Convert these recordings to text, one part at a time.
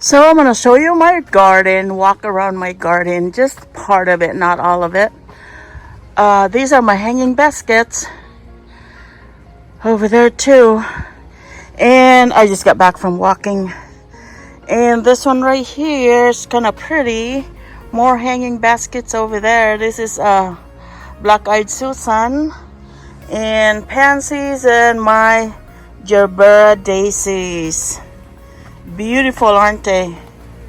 So I'm gonna show you my garden, walk around my garden, just part of it, not all of it. These are my hanging baskets over there too. And I just got back from walking. And this one right here is kind of pretty. More hanging baskets over there. This is black-eyed Susan and pansies and my gerbera daisies. Beautiful, aren't they?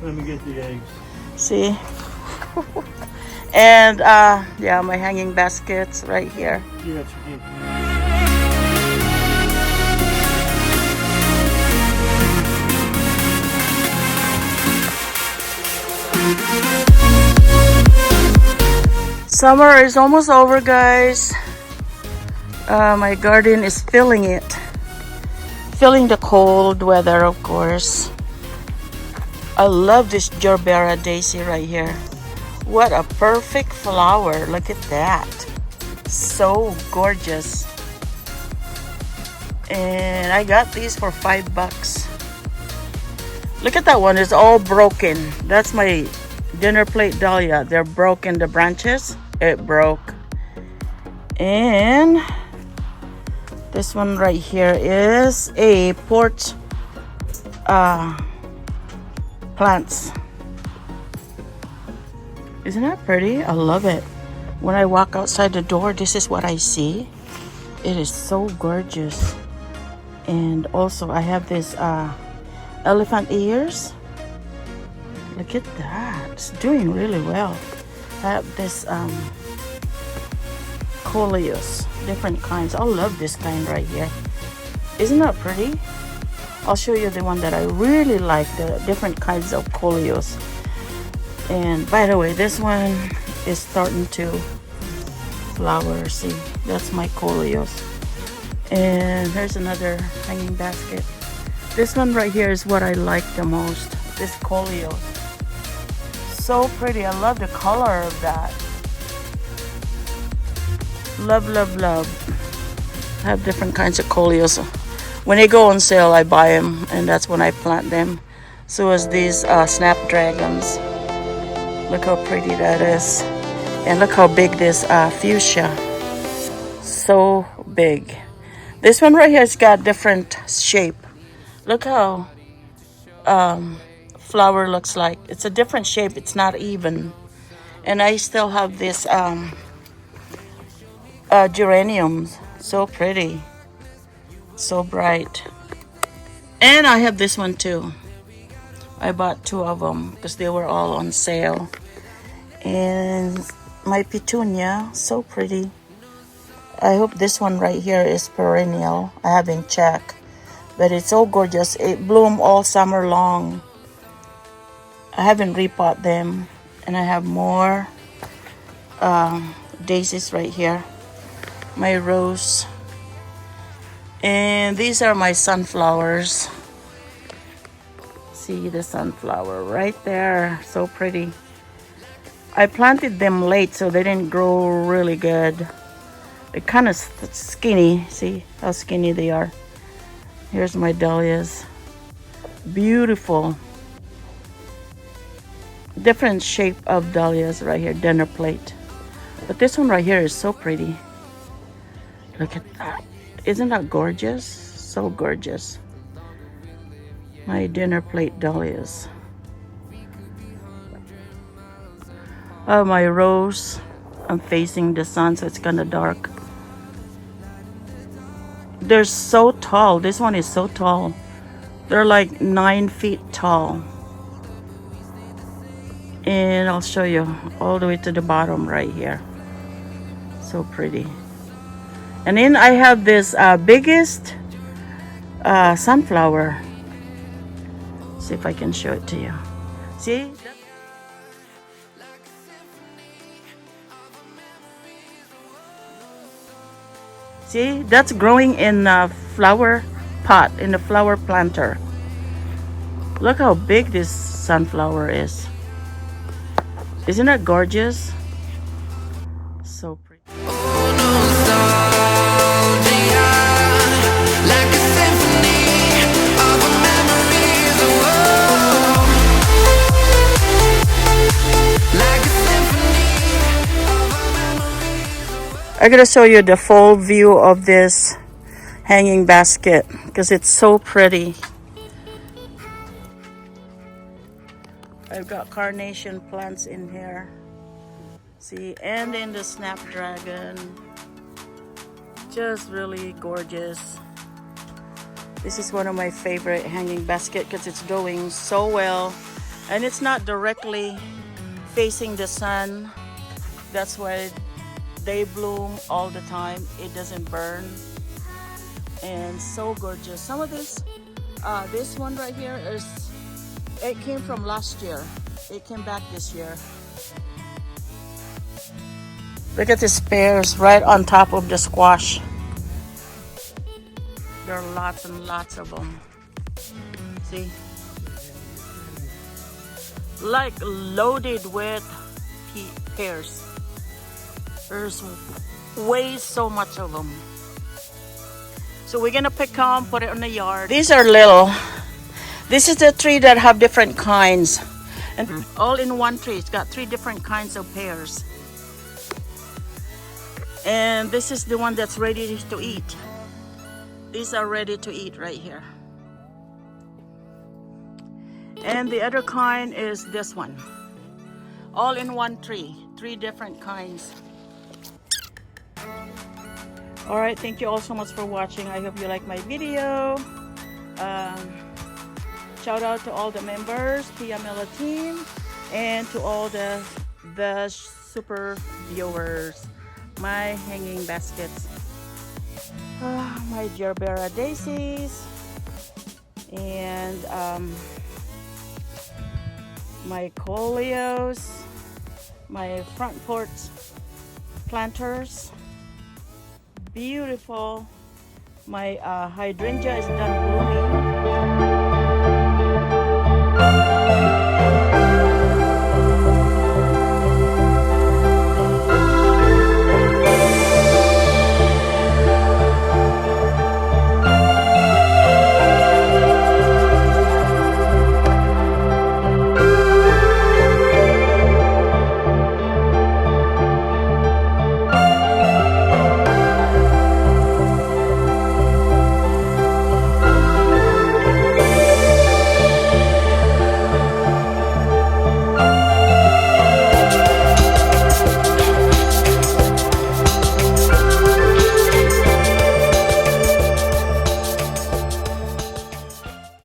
Let me get the eggs. See? And yeah, my hanging baskets right here. Yeah, it's good. Summer is almost over, guys. My garden is feeling it. Feeling the cold weather, of course. I love this gerbera daisy right here. What a perfect flower. Look at that. So gorgeous. And I got these for $5. Look at that one. It's all broken. That's my dinner plate dahlia. They're broken, the branches. It broke. And this one right here is a port plants. Isn't that pretty? I love it. When I walk outside the door, this is what I see. It is so gorgeous. And also I have this elephant ears. Look at that. It's doing really well. I have this coleus, different kinds. I love this kind right here. Isn't that pretty? I'll show you the one that I really like, the different kinds of coleus. And by the way, this one is starting to flower. See, that's my coleus. And here's another hanging basket. This one right here is what I like the most, this coleus. So pretty. I love the color of that. Love, love, love. I have different kinds of coleus. When they go on sale, I buy them, and that's when I plant them. So as these snapdragons. Look how pretty that is. And look how big this fuchsia. So big. This one right here has got different shape. Look how flower looks like. It's a different shape. It's not even. And I still have this geraniums. So pretty. So bright. And I have this one too. I bought 2 of them because they were all on sale. And my petunia, so pretty. I hope this one right here is perennial. I haven't checked, but it's so gorgeous. It blooms all summer long. I haven't repot them. And I have more daisies right here. My rose. And these are my sunflowers. See the sunflower right there. So pretty. I planted them late, so they didn't grow really good. They're kind of skinny. See how skinny they are. Here's my dahlias. Beautiful. Different shape of dahlias right here. Dinner plate. But this one right here is so pretty. Look at that. Isn't that gorgeous? So gorgeous. My dinner plate dahlias. Oh, my rose. I'm facing the sun, so it's kind of dark. They're so tall. This one is so tall. They're like 9 feet tall. And I'll show you all the way to the bottom right here. So pretty. And then I have this biggest sunflower. See if I can show it to you. See? See? That's growing in a flower pot, in the flower planter. Look how big this sunflower is. Isn't that gorgeous? So pretty. I'm gonna show you the full view of this hanging basket because it's so pretty. I've got carnation plants in here. See, and in the snapdragon. Just really gorgeous. This is one of my favorite hanging basket because it's doing so well. And it's not directly facing the sun. That's why they bloom all the time. It doesn't burn. And so gorgeous. Some of this one right here it came from last year. It came back this year. Look at these pears right on top of the squash. There are lots and lots of them. See? Like loaded with pears. There's way so much of them. So we're gonna pick them, put it in the yard. These are little. This is the tree that have different kinds. And all in one tree. It's got 3 different kinds of pears. And this is the one that's ready to eat. These are ready to eat right here. And the other kind is this one. All in one tree. 3 different kinds. Alright, thank you all so much for watching. I hope you like my video. Shout out to all the members, PMLA team, and to all the super viewers. My hanging baskets. My gerbera daisies. And my coleus. My front porch planters. Beautiful. My hydrangea is done blooming.